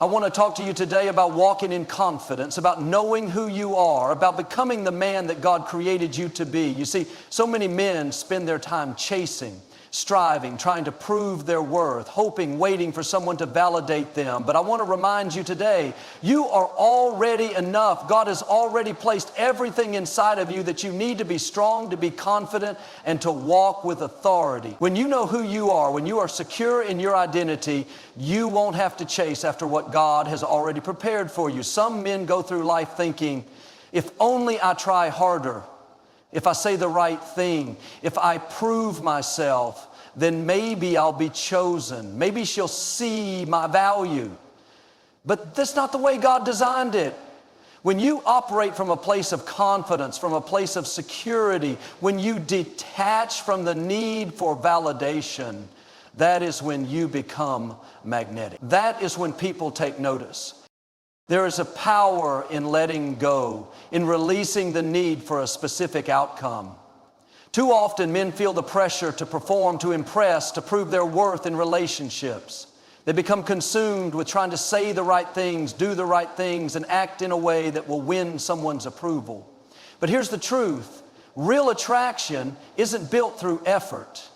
I want to talk to you today about walking in confidence, about knowing who you are, about becoming the man that God created you to be. You see, so many men spend their time chasing, striving, trying to prove their worth, hoping, waiting for someone to validate them. But I want to remind you today, you are already enough. God has already placed everything inside of you that you need to be strong, to be confident, and to walk with authority. When you know who you are, when you are secure in your identity, you won't have to chase after what God has already prepared for you. Some men go through life thinking, if only I try harder, if I say the right thing, if I prove myself, then maybe I'll be chosen. Maybe she'll see my value. But that's not the way God designed it. When you operate from a place of confidence, from a place of security, when you detach from the need for validation, that is when you become magnetic. That is when people take notice. There is a power in letting go, in releasing the need for a specific outcome. Too often, men feel the pressure to perform, to impress, to prove their worth in relationships. They become consumed with trying to say the right things, do the right things, and act in a way that will win someone's approval. But here's the truth. Real attraction isn't built through effort.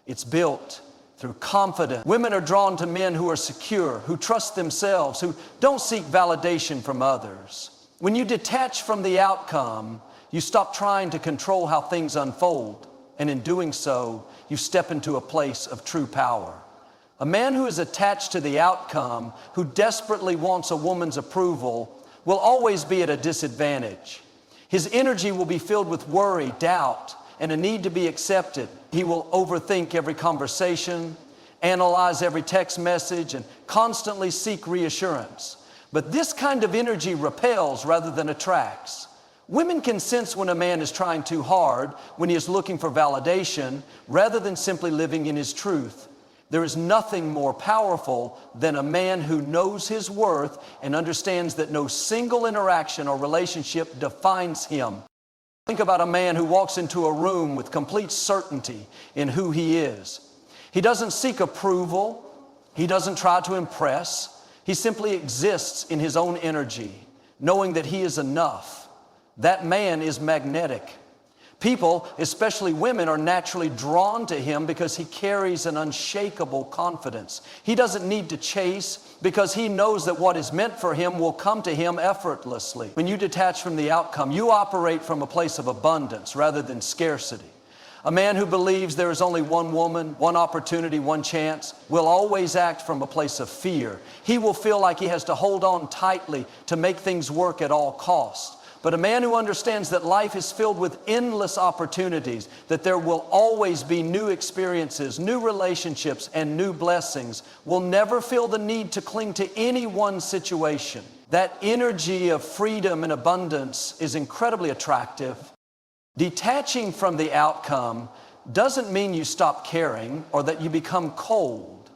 It's built through confidence. Women are drawn to men who are secure, who trust themselves, who don't seek validation from others. When you detach from the outcome, you stop trying to control how things unfold. And in doing so, you step into a place of true power. A man who is attached to the outcome, who desperately wants a woman's approval, will always be at a disadvantage. His energy will be filled with worry, doubt, and a need to be accepted. He will overthink every conversation, analyze every text message, and constantly seek reassurance. But this kind of energy repels rather than attracts. Women can sense when a man is trying too hard, when he is looking for validation, rather than simply living in his truth. There is nothing more powerful than a man who knows his worth and understands that no single interaction or relationship defines him. Think about a man who walks into a room with complete certainty in who he is. He doesn't seek approval. He doesn't try to impress. He simply exists in his own energy, knowing that he is enough. That man is magnetic. People, especially women, are naturally drawn to him because he carries an unshakable confidence. He doesn't need to chase because he knows that what is meant for him will come to him effortlessly. When you detach from the outcome, you operate from a place of abundance rather than scarcity. A man who believes there is only one woman, one opportunity, one chance, will always act from a place of fear. He will feel like he has to hold on tightly to make things work at all costs. But a man who understands that life is filled with endless opportunities, that there will always be new experiences, new relationships, and new blessings, will never feel the need to cling to any one situation. That energy of freedom and abundance is incredibly attractive. Detaching from the outcome doesn't mean you stop caring or that you become cold.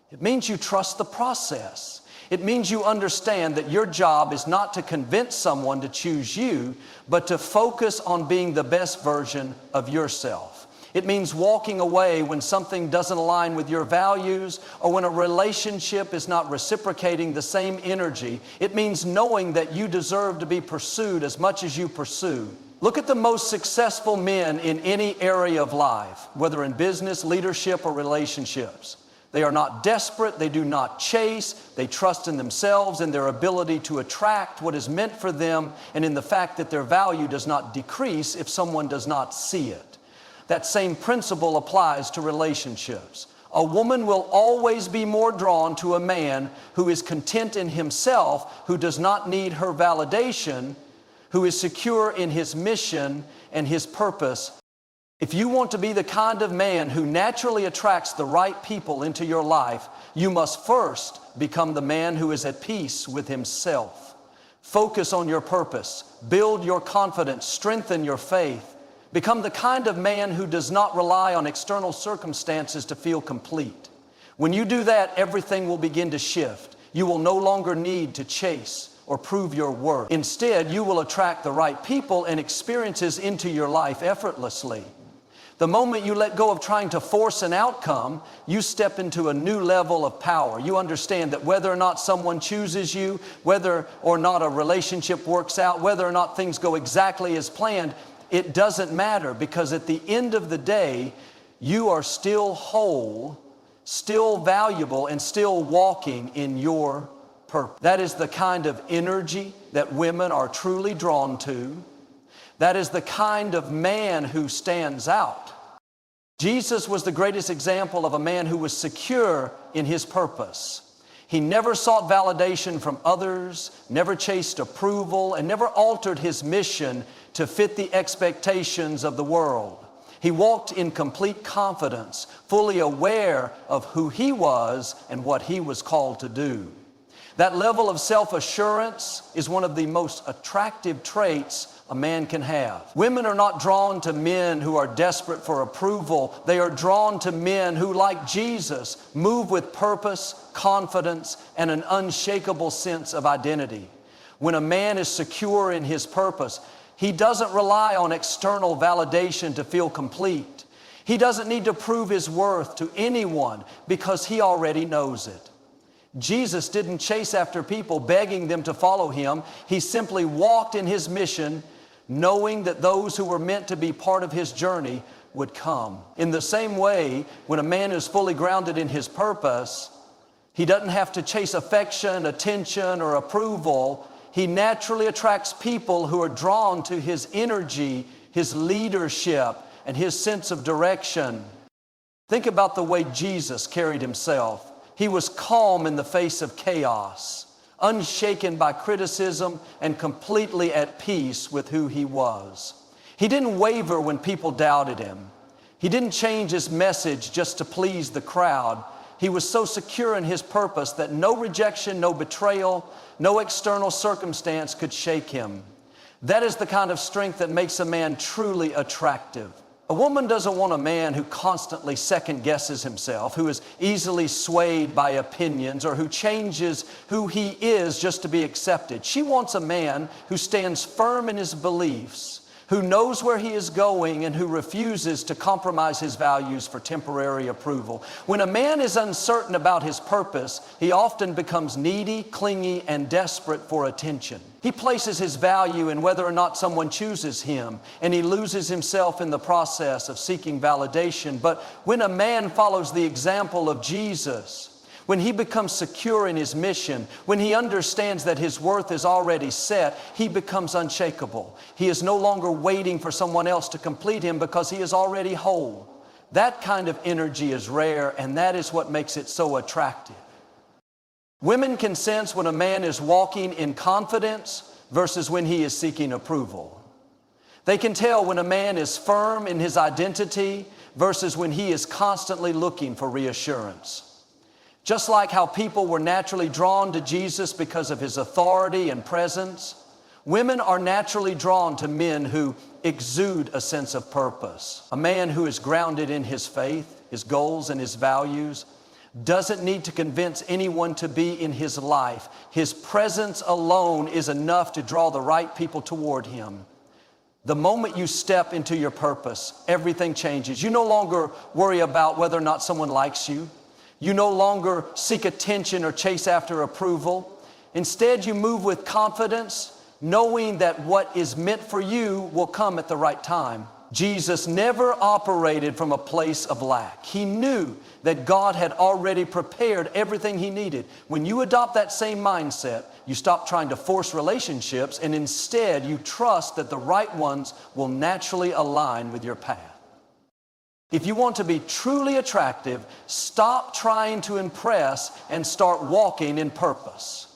It means you trust the process. It means you understand that your job is not to convince someone to choose you, but to focus on being the best version of yourself. It means walking away when something doesn't align with your values or when a relationship is not reciprocating the same energy. It means knowing that you deserve to be pursued as much as you pursue. Look at the most successful men in any area of life, whether in business, leadership, or relationships. They are not desperate, they do not chase, they trust in themselves and their ability to attract what is meant for them, and in the fact that their value does not decrease if someone does not see it. That same principle applies to relationships. A woman will always be more drawn to a man who is content in himself, who does not need her validation, who is secure in his mission and his purpose. If you want to be the kind of man who naturally attracts the right people into your life, you must first become the man who is at peace with himself. Focus on your purpose, build your confidence, strengthen your faith. Become the kind of man who does not rely on external circumstances to feel complete. When you do that, everything will begin to shift. You will no longer need to chase or prove your worth. Instead, you will attract the right people and experiences into your life effortlessly. The moment you let go of trying to force an outcome, you step into a new level of power. You understand that whether or not someone chooses you, whether or not a relationship works out, whether or not things go exactly as planned, it doesn't matter, because at the end of the day, you are still whole, still valuable, and still walking in your purpose. That is the kind of energy that women are truly drawn to. That is the kind of man who stands out. Jesus was the greatest example of a man who was secure in his purpose. He never sought validation from others, never chased approval, and never altered his mission to fit the expectations of the world. He walked in complete confidence, fully aware of who he was and what he was called to do. That level of self-assurance is one of the most attractive traits a man can have. Women are not drawn to men who are desperate for approval. They are drawn to men who, like Jesus, move with purpose, confidence, and an unshakable sense of identity. When a man is secure in his purpose, he doesn't rely on external validation to feel complete. He doesn't need to prove his worth to anyone because he already knows it. Jesus didn't chase after people begging them to follow him. He simply walked in his mission, knowing that those who were meant to be part of his journey would come. In the same way, when a man is fully grounded in his purpose, he doesn't have to chase affection, attention, or approval. He naturally attracts people who are drawn to his energy, his leadership, and his sense of direction. Think about the way Jesus carried himself. He was calm in the face of chaos, unshaken by criticism, and completely at peace with who he was. He didn't waver when people doubted him. He didn't change his message just to please the crowd. He was so secure in his purpose that no rejection, no betrayal, no external circumstance could shake him. That is the kind of strength that makes a man truly attractive. A woman doesn't want a man who constantly second guesses himself, who is easily swayed by opinions, or who changes who he is just to be accepted. She wants a man who stands firm in his beliefs, who knows where he is going, and who refuses to compromise his values for temporary approval. When a man is uncertain about his purpose, he often becomes needy, clingy, and desperate for attention. He places his value in whether or not someone chooses him, and he loses himself in the process of seeking validation. But when a man follows the example of Jesus, when he becomes secure in his mission, when he understands that his worth is already set, he becomes unshakable. He is no longer waiting for someone else to complete him because he is already whole. That kind of energy is rare, and that is what makes it so attractive. Women can sense when a man is walking in confidence versus when he is seeking approval. They can tell when a man is firm in his identity versus when he is constantly looking for reassurance. Just like how people were naturally drawn to Jesus because of his authority and presence, women are naturally drawn to men who exude a sense of purpose. A man who is grounded in his faith, his goals, and his values doesn't need to convince anyone to be in his life. His presence alone is enough to draw the right people toward him. The moment you step into your purpose, everything changes. You no longer worry about whether or not someone likes you. You no longer seek attention or chase after approval. Instead, you move with confidence, knowing that what is meant for you will come at the right time. Jesus never operated from a place of lack. He knew that God had already prepared everything he needed. When you adopt that same mindset, you stop trying to force relationships, and instead you trust that the right ones will naturally align with your path. If you want to be truly attractive, stop trying to impress and start walking in purpose.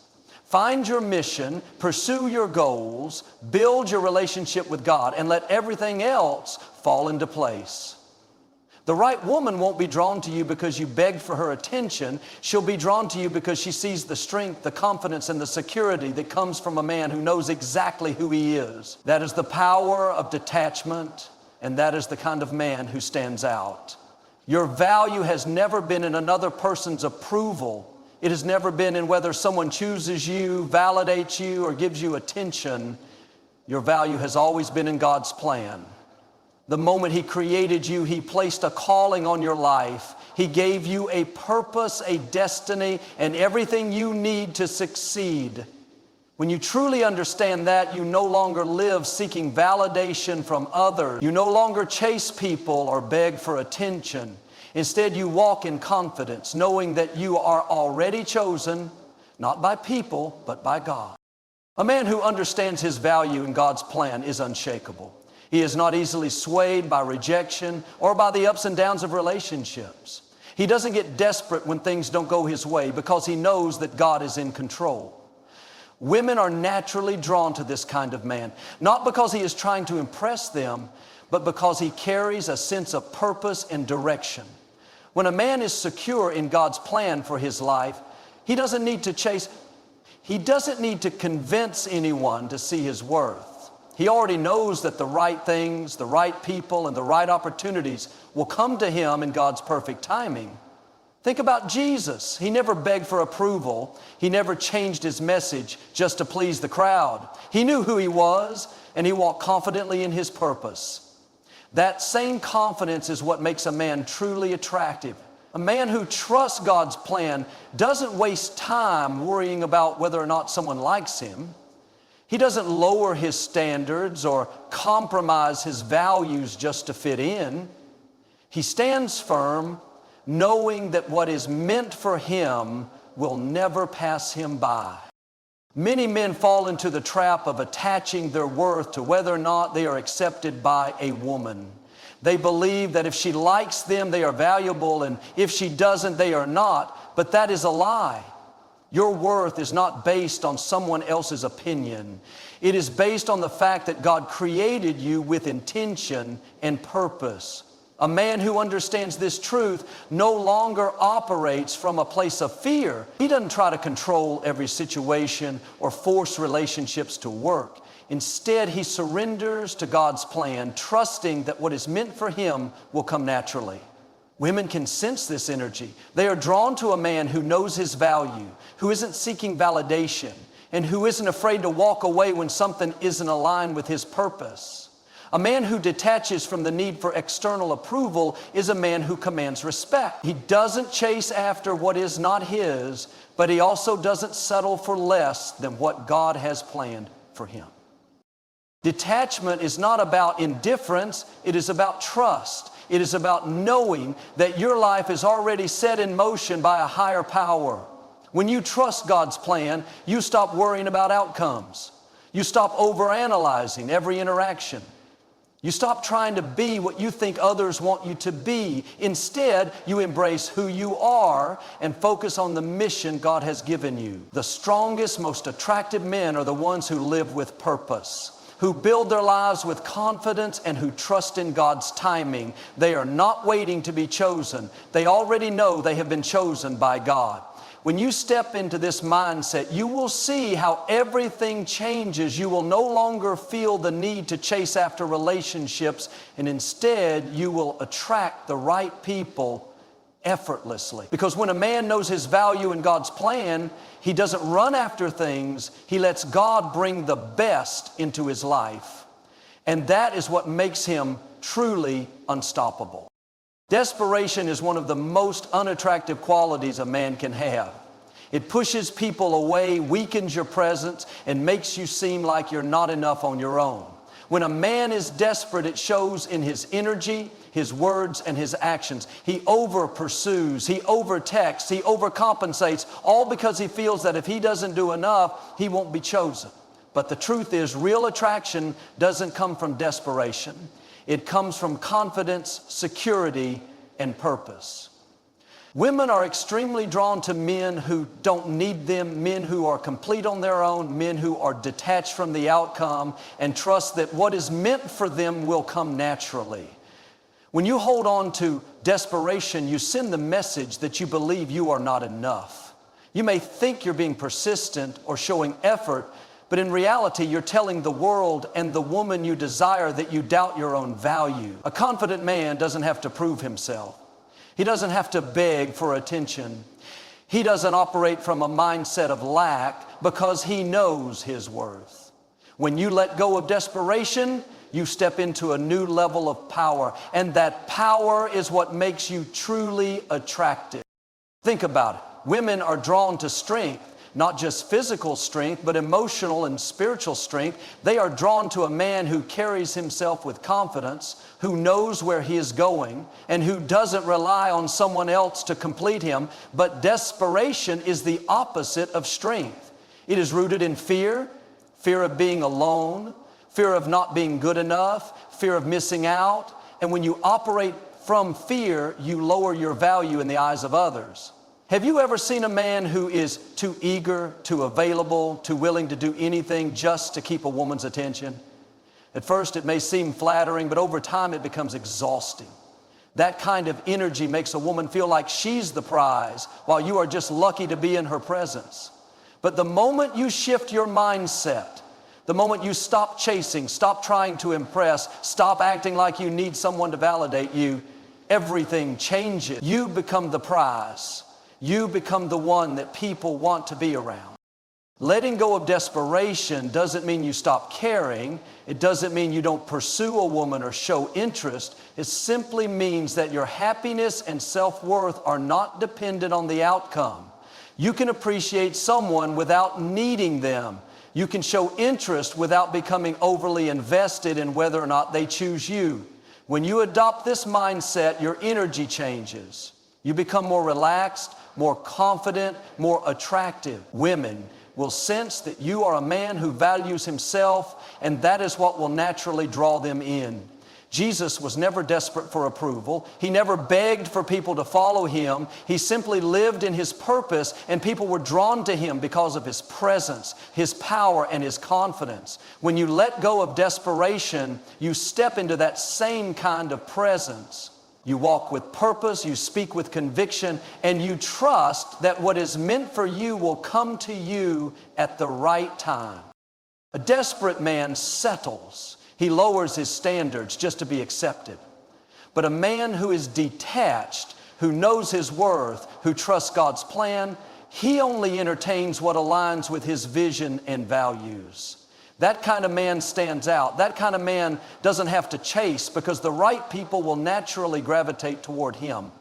Find your mission, pursue your goals, build your relationship with God, and let everything else fall into place. The right woman won't be drawn to you because you begged for her attention. She'll be drawn to you because she sees the strength, the confidence, and the security that comes from a man who knows exactly who he is. That is the power of detachment, and that is the kind of man who stands out. Your value has never been in another person's approval. It has never been in whether someone chooses you, validates you, or gives you attention. Your value has always been in God's plan. The moment He created you, He placed a calling on your life. He gave you a purpose, a destiny, and everything you need to succeed. When you truly understand that, you no longer live seeking validation from others. You no longer chase people or beg for attention. Instead, you walk in confidence, knowing that you are already chosen, not by people, but by God. A man who understands his value in God's plan is unshakable. He is not easily swayed by rejection or by the ups and downs of relationships. He doesn't get desperate when things don't go his way because he knows that God is in control. Women are naturally drawn to this kind of man, not because he is trying to impress them, but because he carries a sense of purpose and direction. When a man is secure in God's plan for his life, he doesn't need to convince anyone to see his worth. He already knows that the right things, the right people, and the right opportunities will come to him in God's perfect timing. Think about Jesus. He never begged for approval. He never changed his message just to please the crowd. He knew who he was, and he walked confidently in his purpose. That same confidence is what makes a man truly attractive. A man who trusts God's plan doesn't waste time worrying about whether or not someone likes him. He doesn't lower his standards or compromise his values just to fit in. He stands firm, knowing that what is meant for him will never pass him by. Many men fall into the trap of attaching their worth to whether or not they are accepted by a woman. They believe that if she likes them, they are valuable, and if she doesn't, they are not. But that is a lie. Your worth is not based on someone else's opinion. It is based on the fact that God created you with intention and purpose. A man who understands this truth no longer operates from a place of fear. He doesn't try to control every situation or force relationships to work. Instead, he surrenders to God's plan, trusting that what is meant for him will come naturally. Women can sense this energy. They are drawn to a man who knows his value, who isn't seeking validation, and who isn't afraid to walk away when something isn't aligned with his purpose. A man who detaches from the need for external approval is a man who commands respect. He doesn't chase after what is not his, but he also doesn't settle for less than what God has planned for him. Detachment is not about indifference, it is about trust. It is about knowing that your life is already set in motion by a higher power. When you trust God's plan, you stop worrying about outcomes. You stop overanalyzing every interaction. You stop trying to be what you think others want you to be. Instead, you embrace who you are and focus on the mission God has given you. The strongest, most attractive men are the ones who live with purpose, who build their lives with confidence and who trust in God's timing. They are not waiting to be chosen. They already know they have been chosen by God. When you step into this mindset, you will see how everything changes. You will no longer feel the need to chase after relationships, and instead you will attract the right people effortlessly. Because when a man knows his value in God's plan, he doesn't run after things. He lets God bring the best into his life. And that is what makes him truly unstoppable. Desperation is one of the most unattractive qualities a man can have. It pushes people away, weakens your presence, and makes you seem like you're not enough on your own. When a man is desperate, it shows in his energy, his words, and his actions. He over-pursues, he over-texts, he overcompensates, all because he feels that if he doesn't do enough, he won't be chosen. But the truth is, real attraction doesn't come from desperation. It comes from confidence, security, and purpose. Women are extremely drawn to men who don't need them, men who are complete on their own, men who are detached from the outcome and trust that what is meant for them will come naturally. When you hold on to desperation, you send the message that you believe you are not enough. You may think you're being persistent or showing effort, but in reality, you're telling the world and the woman you desire that you doubt your own value. A confident man doesn't have to prove himself. He doesn't have to beg for attention. He doesn't operate from a mindset of lack because he knows his worth. When you let go of desperation, you step into a new level of power. And that power is what makes you truly attractive. Think about it. Women are drawn to strength, not just physical strength, but emotional and spiritual strength. They are drawn to a man who carries himself with confidence, who knows where he is going, and who doesn't rely on someone else to complete him. But desperation is the opposite of strength. It is rooted in fear, fear of being alone, fear of not being good enough, fear of missing out. And when you operate from fear, you lower your value in the eyes of others. Have you ever seen a man who is too eager, too available, too willing to do anything just to keep a woman's attention? At first it may seem flattering, but over time it becomes exhausting. That kind of energy makes a woman feel like she's the prize, while you are just lucky to be in her presence. But the moment you shift your mindset, the moment you stop chasing, stop trying to impress, stop acting like you need someone to validate you, everything changes. You become the prize. You become the one that people want to be around. Letting go of desperation doesn't mean you stop caring. It doesn't mean you don't pursue a woman or show interest. It simply means that your happiness and self-worth are not dependent on the outcome. You can appreciate someone without needing them. You can show interest without becoming overly invested in whether or not they choose you. When you adopt this mindset, your energy changes. You become more relaxed, more confident, more attractive. Women will sense that you are a man who values himself, and that is what will naturally draw them in. Jesus was never desperate for approval. He never begged for people to follow him. He simply lived in his purpose, and people were drawn to him because of his presence, his power, and his confidence. When you let go of desperation, you step into that same kind of presence. You walk with purpose, you speak with conviction, and you trust that what is meant for you will come to you at the right time. A desperate man settles. He lowers his standards just to be accepted. But a man who is detached, who knows his worth, who trusts God's plan, he only entertains what aligns with his vision and values. That kind of man stands out. That kind of man doesn't have to chase, because the right people will naturally gravitate toward him.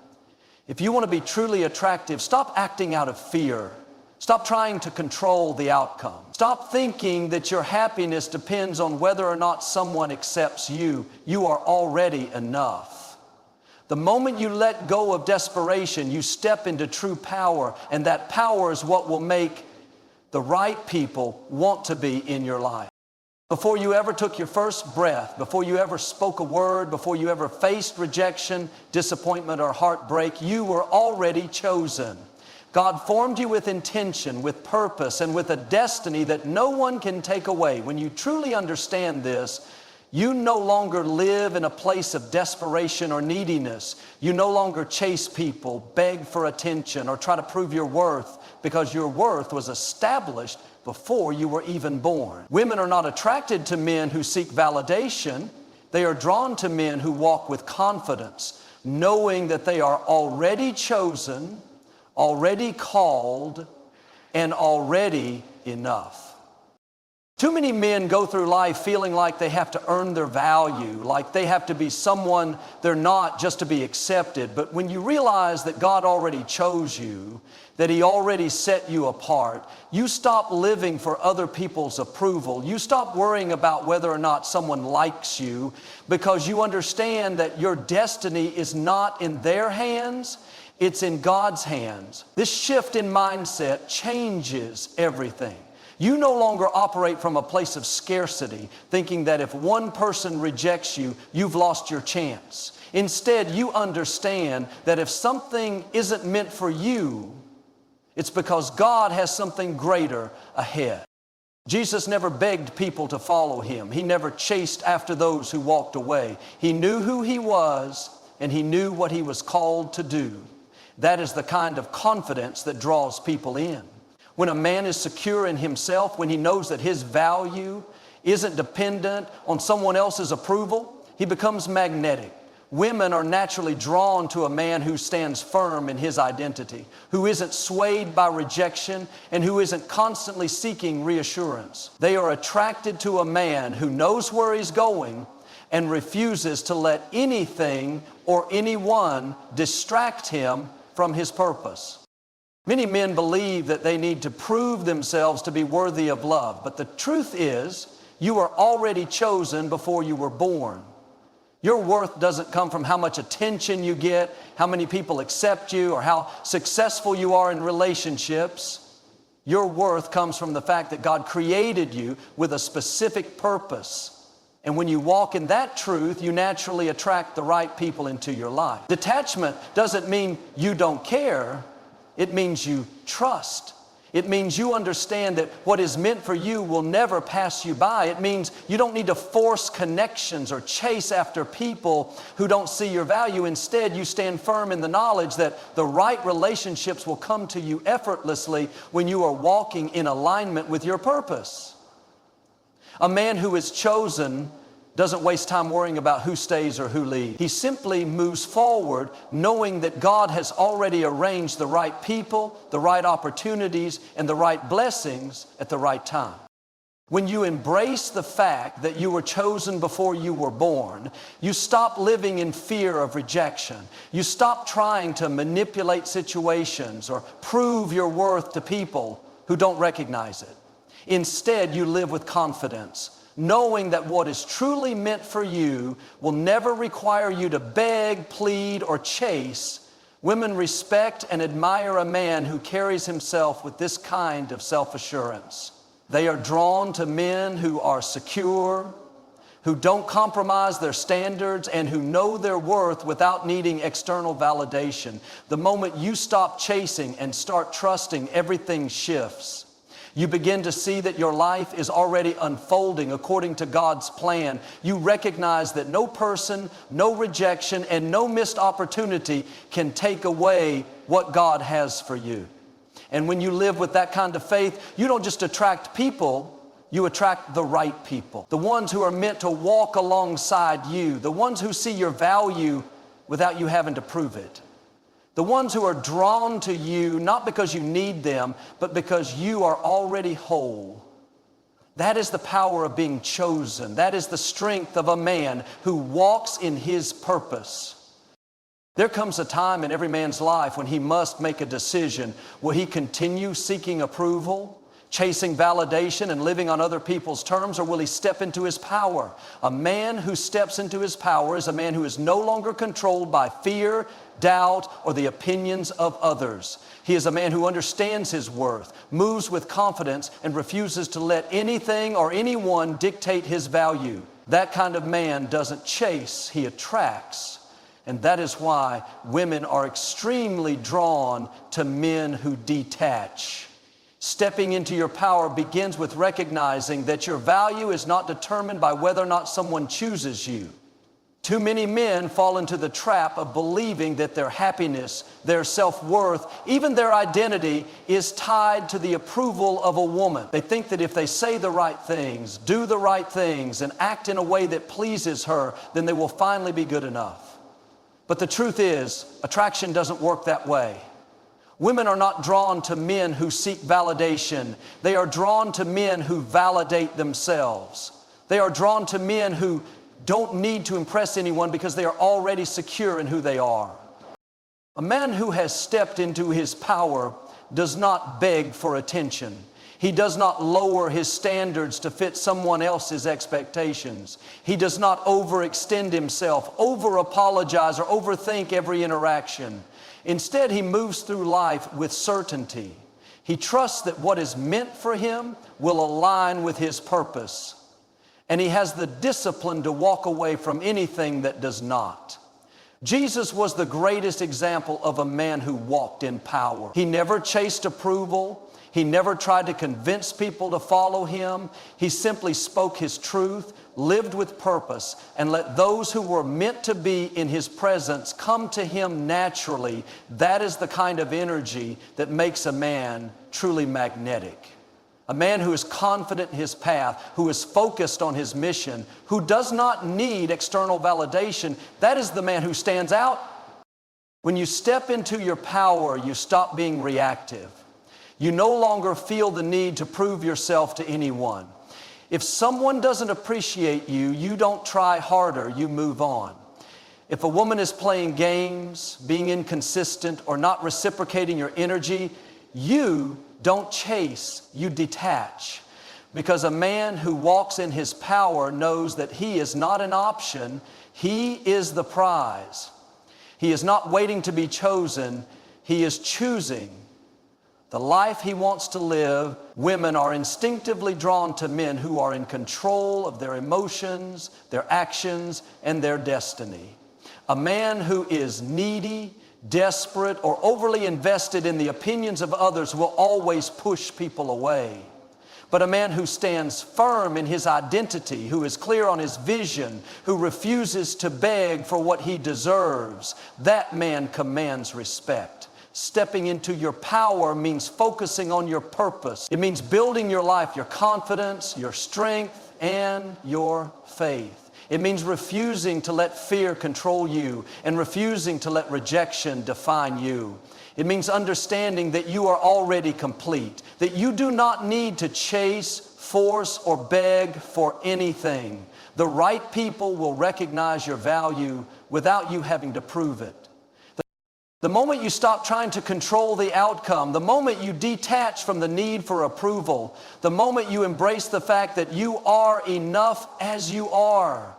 If you want to be truly attractive, stop acting out of fear. Stop trying to control the outcome. Stop thinking that your happiness depends on whether or not someone accepts you. You are already enough. The moment you let go of desperation, you step into true power, and that power is what will make the right people want to be in your life. Before you ever took your first breath, before you ever spoke a word, before you ever faced rejection, disappointment, or heartbreak, you were already chosen. God formed you with intention, with purpose, and with a destiny that no one can take away. When you truly understand this, you no longer live in a place of desperation or neediness. You no longer chase people, beg for attention, or try to prove your worth, because your worth was established before you were even born. Women are not attracted to men who seek validation. They are drawn to men who walk with confidence, knowing that they are already chosen, already called, and already enough. Too many men go through life feeling like they have to earn their value, like they have to be someone they're not just to be accepted. But when you realize that God already chose you, that He already set you apart, you stop living for other people's approval. You stop worrying about whether or not someone likes you, because you understand that your destiny is not in their hands, it's in God's hands. This shift in mindset changes everything. You no longer operate from a place of scarcity, thinking that if one person rejects you, you've lost your chance. Instead, you understand that if something isn't meant for you, it's because God has something greater ahead. Jesus never begged people to follow Him. He never chased after those who walked away. He knew who He was, and He knew what He was called to do. That is the kind of confidence that draws people in. When a man is secure in himself, when he knows that his value isn't dependent on someone else's approval, he becomes magnetic. Women are naturally drawn to a man who stands firm in his identity, who isn't swayed by rejection, and who isn't constantly seeking reassurance. They are attracted to a man who knows where he's going and refuses to let anything or anyone distract him from his purpose. Many men believe that they need to prove themselves to be worthy of love, but the truth is, you are already chosen before you were born. Your worth doesn't come from how much attention you get, how many people accept you, or how successful you are in relationships. Your worth comes from the fact that God created you with a specific purpose. And when you walk in that truth, you naturally attract the right people into your life. Detachment doesn't mean you don't care. It means you trust. It means you understand that what is meant for you will never pass you by. It means you don't need to force connections or chase after people who don't see your value. Instead, you stand firm in the knowledge that the right relationships will come to you effortlessly when you are walking in alignment with your purpose. A man who is chosen doesn't waste time worrying about who stays or who leaves. He simply moves forward knowing that God has already arranged the right people, the right opportunities, and the right blessings at the right time. When you embrace the fact that you were chosen before you were born, you stop living in fear of rejection. You stop trying to manipulate situations or prove your worth to people who don't recognize it. Instead, you live with confidence, knowing that what is truly meant for you will never require you to beg, plead, or chase. Women respect and admire a man who carries himself with this kind of self-assurance. They are drawn to men who are secure, who don't compromise their standards, and who know their worth without needing external validation. The moment you stop chasing and start trusting, everything shifts. You begin to see that your life is already unfolding according to God's plan. You recognize that no person, no rejection, and no missed opportunity can take away what God has for you. And when you live with that kind of faith, you don't just attract people, you attract the right people. The ones who are meant to walk alongside you, the ones who see your value without you having to prove it. The ones who are drawn to you, not because you need them, but because you are already whole. That is the power of being chosen. That is the strength of a man who walks in his purpose. There comes a time in every man's life when he must make a decision. Will he continue seeking approval, chasing validation, and living on other people's terms, or will he step into his power? A man who steps into his power is a man who is no longer controlled by fear, doubt, or the opinions of others. He is a man who understands his worth, moves with confidence, and refuses to let anything or anyone dictate his value. That kind of man doesn't chase, he attracts. And that is why women are extremely drawn to men who detach. Stepping into your power begins with recognizing that your value is not determined by whether or not someone chooses you. Too many men fall into the trap of believing that their happiness, their self-worth, even their identity is tied to the approval of a woman. They think that if they say the right things, do the right things, and act in a way that pleases her, then they will finally be good enough. But the truth is, attraction doesn't work that way. Women are not drawn to men who seek validation. They are drawn to men who validate themselves. They are drawn to men who don't need to impress anyone because they are already secure in who they are. A man who has stepped into his power does not beg for attention. He does not lower his standards to fit someone else's expectations. He does not overextend himself, over-apologize, or overthink every interaction. Instead, he moves through life with certainty. He trusts that what is meant for him will align with his purpose. And he has the discipline to walk away from anything that does not. Jesus was the greatest example of a man who walked in power. He never chased approval. He never tried to convince people to follow him. He simply spoke his truth, lived with purpose, and let those who were meant to be in his presence come to him naturally. That is the kind of energy that makes a man truly magnetic. A man who is confident in his path, who is focused on his mission, who does not need external validation, that is the man who stands out. When you step into your power, you stop being reactive. You no longer feel the need to prove yourself to anyone. If someone doesn't appreciate you, you don't try harder, you move on. If a woman is playing games, being inconsistent, or not reciprocating your energy, you don't chase, you detach. Because a man who walks in his power knows that he is not an option, he is the prize. He is not waiting to be chosen, he is choosing the life he wants to live. Women are instinctively drawn to men who are in control of their emotions, their actions, and their destiny. A man who is needy, desperate, or overly invested in the opinions of others will always push people away. But a man who stands firm in his identity, who is clear on his vision, who refuses to beg for what he deserves, that man commands respect. Stepping into your power means focusing on your purpose. It means building your life, your confidence, your strength, and your faith. It means refusing to let fear control you and refusing to let rejection define you. It means understanding that you are already complete, that you do not need to chase, force, or beg for anything. The right people will recognize your value without you having to prove it. The moment you stop trying to control the outcome, the moment you detach from the need for approval, the moment you embrace the fact that you are enough as you are,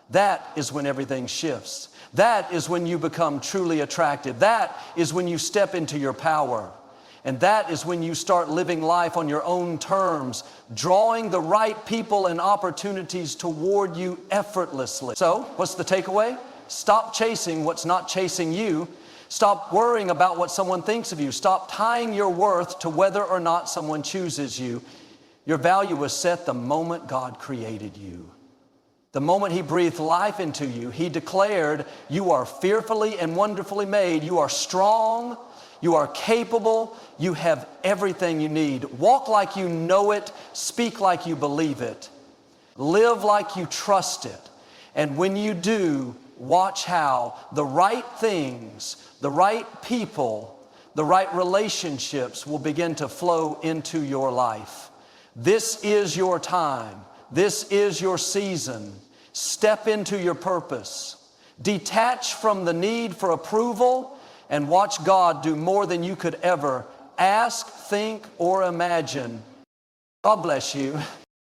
that is when everything shifts. That is when you become truly attractive. That is when you step into your power. And that is when you start living life on your own terms, drawing the right people and opportunities toward you effortlessly. So, what's the takeaway? Stop chasing what's not chasing you. Stop worrying about what someone thinks of you. Stop tying your worth to whether or not someone chooses you. Your value was set the moment God created you. The moment He breathed life into you, He declared, you are fearfully and wonderfully made. You are strong. You are capable. You have everything you need. Walk like you know it. Speak like you believe it. Live like you trust it. And when you do, watch how the right things, the right people, the right relationships will begin to flow into your life. This is your time. This is your season. Step into your purpose. Detach from the need for approval and watch God do more than you could ever ask, think, or imagine. God bless you.